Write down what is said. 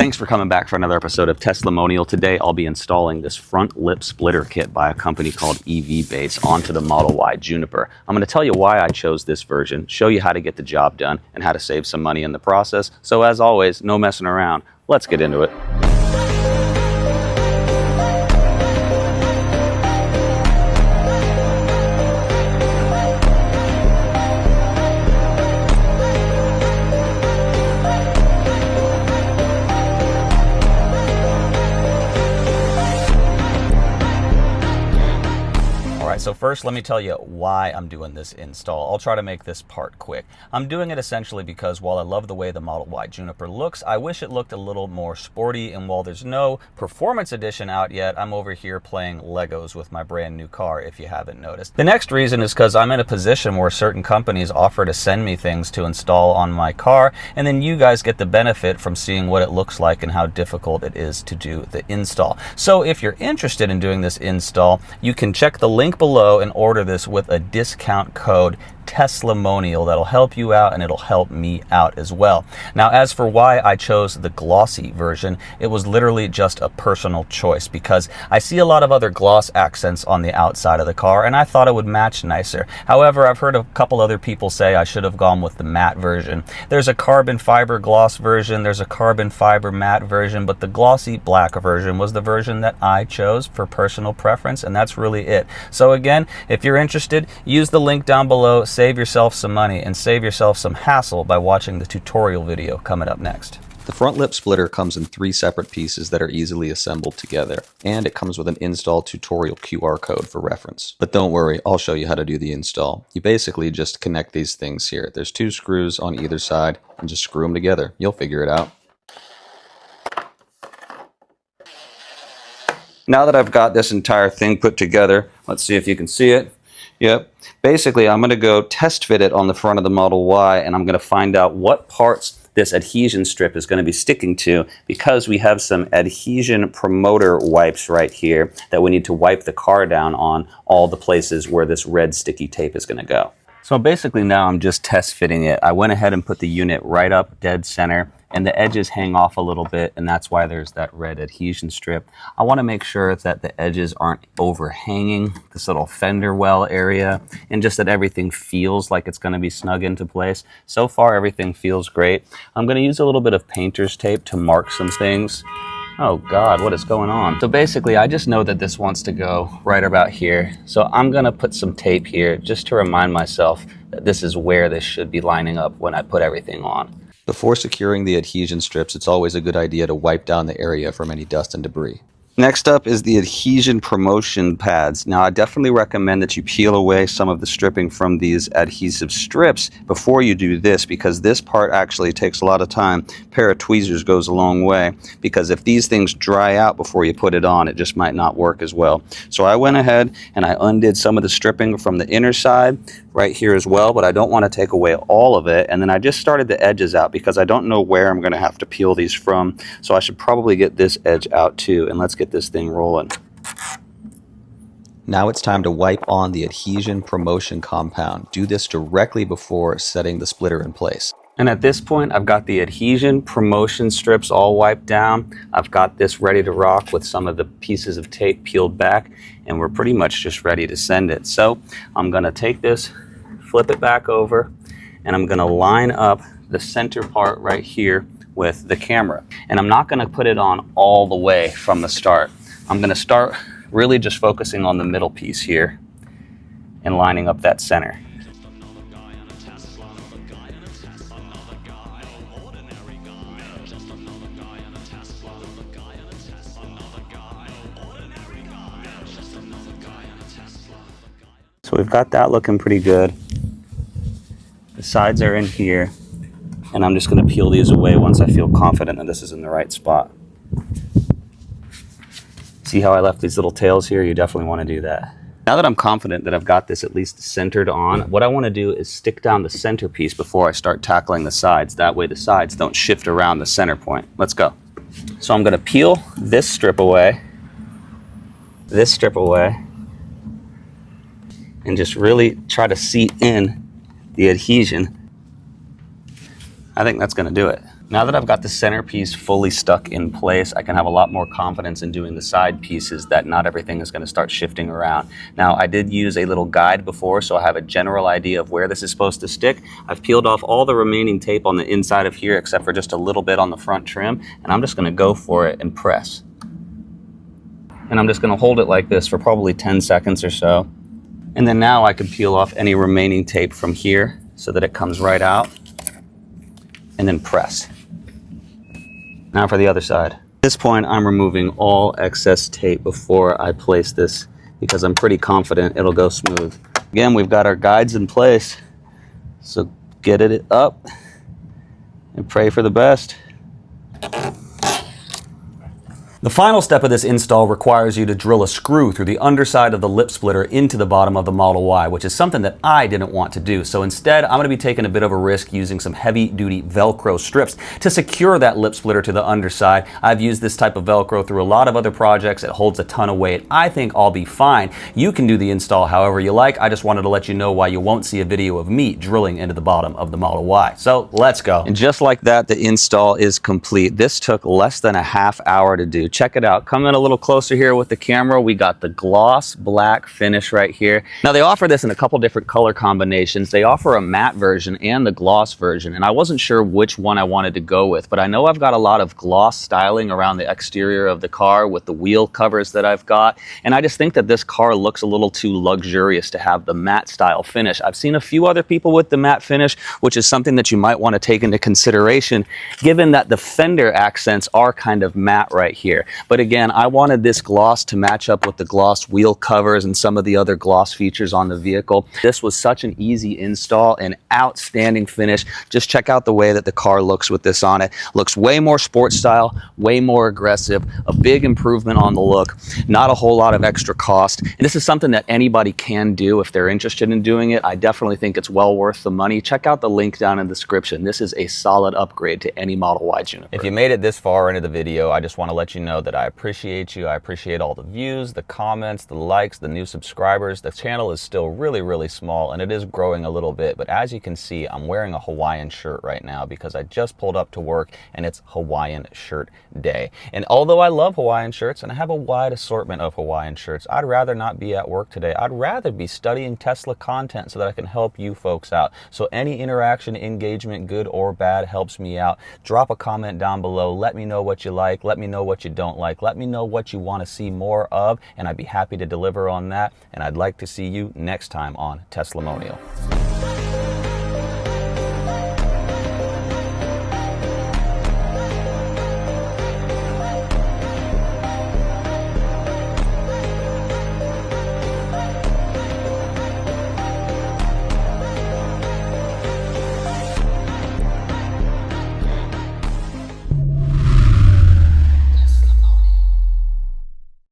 Thanks for coming back for another episode of Testimonial. Today I'll be installing this front lip splitter kit by a company called EV Base onto the Model Y Juniper. I'm going to tell you why I chose this version, show you how to get the job done, and how to save some money in the process. So as always, no messing around. Let's get into it. So first, let me tell you why I'm doing this install. I'll try to make this part quick. I'm doing it essentially because while I love the way the Model Y Juniper looks, I wish it looked a little more sporty, and while there's no performance edition out yet, I'm over here playing Legos with my brand new car, if you haven't noticed. The next reason is because I'm in a position where certain companies offer to send me things to install on my car, and then you guys get the benefit from seeing what it looks like and how difficult it is to do the install. So if you're interested in doing this install, you can check the link below and order this with a discount code Testimonial. That'll help you out and it'll help me out as well. Now, as for why I chose the glossy version, it was literally just a personal choice because I see a lot of other gloss accents on the outside of the car and I thought it would match nicer. However, I've heard a couple other people say I should have gone with the matte version. There's a carbon fiber gloss version, there's a carbon fiber matte version, but the glossy black version was the version that I chose for personal preference, and that's really it. So again, if you're interested, use the link down below. Save yourself some money and save yourself some hassle by watching the tutorial video coming up next. The front lip splitter comes in 3 separate pieces that are easily assembled together, and it comes with an install tutorial QR code for reference. But don't worry, I'll show you how to do the install. You basically just connect these things here. There's 2 screws on either side, and just screw them together. You'll figure it out. Now that I've got this entire thing put together, let's see if you can see it. Yep. Basically, I'm going to go test fit it on the front of the Model Y, and I'm going to find out what parts this adhesion strip is going to be sticking to, because we have some adhesion promoter wipes right here that we need to wipe the car down on all the places where this red sticky tape is going to go. So basically now I'm just test fitting it. I went ahead and put the unit right up dead center, and the edges hang off a little bit, and that's why there's that red adhesion strip. I want to make sure that the edges aren't overhanging this little fender well area, and just that everything feels like it's going to be snug into place. So far everything feels great. I'm going to use a little bit of painter's tape to mark some things. Oh God, what is going on? So basically, I just know that this wants to go right about here. So I'm gonna put some tape here just to remind myself that this is where this should be lining up when I put everything on. Before securing the adhesion strips, it's always a good idea to wipe down the area from any dust and debris. Next up is the adhesion promotion pads. Now, I definitely recommend that you peel away some of the stripping from these adhesive strips before you do this, because this part actually takes a lot of time. A pair of tweezers goes a long way, because if these things dry out before you put it on, it just might not work as well. So I went ahead and I undid some of the stripping from the inner side right here as well, but I don't want to take away all of it. And then I just started the edges out because I don't know where I'm going to have to peel these from. So I should probably get this edge out too, and let's get this thing rolling. Now it's time to wipe on the adhesion promotion compound. Do this directly before setting the splitter in place. And at this point, I've got the adhesion promotion strips all wiped down. I've got this ready to rock with some of the pieces of tape peeled back, and we're pretty much just ready to send it. So I'm gonna take this, flip it back over, and I'm gonna line up the center part right here with the camera. And I'm not gonna put it on all the way from the start. I'm gonna start really just focusing on the middle piece here and lining up that center. So we've got that looking pretty good. The sides are in here, and I'm just going to peel these away once I feel confident that this is in the right spot. See how I left these little tails here? You definitely want to do that. Now that I'm confident that I've got this at least centered on, what I want to do is stick down the centerpiece before I start tackling the sides. That way the sides don't shift around the center point. Let's go. So I'm going to peel this strip away, and just really try to seat in the adhesion. I think that's going to do it. Now that I've got the centerpiece fully stuck in place, I can have a lot more confidence in doing the side pieces, that not everything is going to start shifting around. Now, I did use a little guide before, so I have a general idea of where this is supposed to stick. I've peeled off all the remaining tape on the inside of here, except for just a little bit on the front trim, and I'm just going to go for it and press. And I'm just going to hold it like this for probably 10 seconds or so. And then now I can peel off any remaining tape from here so that it comes right out, and then press. Now for the other side. At this point, I'm removing all excess tape before I place this because I'm pretty confident it'll go smooth. Again, we've got our guides in place, so get it up and pray for the best. The final step of this install requires you to drill a screw through the underside of the lip splitter into the bottom of the Model Y, which is something that I didn't want to do. So instead, I'm going to be taking a bit of a risk using some heavy-duty Velcro strips to secure that lip splitter to the underside. I've used this type of Velcro through a lot of other projects. It holds a ton of weight. I think I'll be fine. You can do the install however you like. I just wanted to let you know why you won't see a video of me drilling into the bottom of the Model Y. So let's go. And just like that, the install is complete. This took less than a half hour to do. Check it out. Come in a little closer here with the camera. We got the gloss black finish right here. Now they offer this in a couple different color combinations. They offer a matte version and the gloss version, and I wasn't sure which one I wanted to go with, but I know I've got a lot of gloss styling around the exterior of the car with the wheel covers that I've got, and I just think that this car looks a little too luxurious to have the matte style finish. I've seen a few other people with the matte finish, which is something that you might want to take into consideration given that the fender accents are kind of matte right here. But again, I wanted this gloss to match up with the gloss wheel covers and some of the other gloss features on the vehicle. This was such an easy install, an outstanding finish. Just check out the way that the car looks with this on it. Looks way more sports style, way more aggressive, a big improvement on the look, not a whole lot of extra cost. And this is something that anybody can do if they're interested in doing it. I definitely think it's well worth the money. Check out the link down in the description. This is a solid upgrade to any Model Y Juniper. If you made it this far into the video, I just want to let you know that I appreciate you. I appreciate all the views, the comments, the likes, the new subscribers. The channel is still really small and it is growing a little bit, but as you can see, I'm wearing a Hawaiian shirt right now because I just pulled up to work and it's Hawaiian shirt day. And although I love Hawaiian shirts and I have a wide assortment of Hawaiian shirts, I'd rather not be at work today. I'd rather be studying Tesla content so that I can help you folks out. So any interaction, engagement, good or bad, helps me out. Drop a comment down below. Let me know what you like. Let me know what you don't like. Let me know what you want to see more of, and I'd be happy to deliver on that. And I'd like to see you next time on Teslamonial.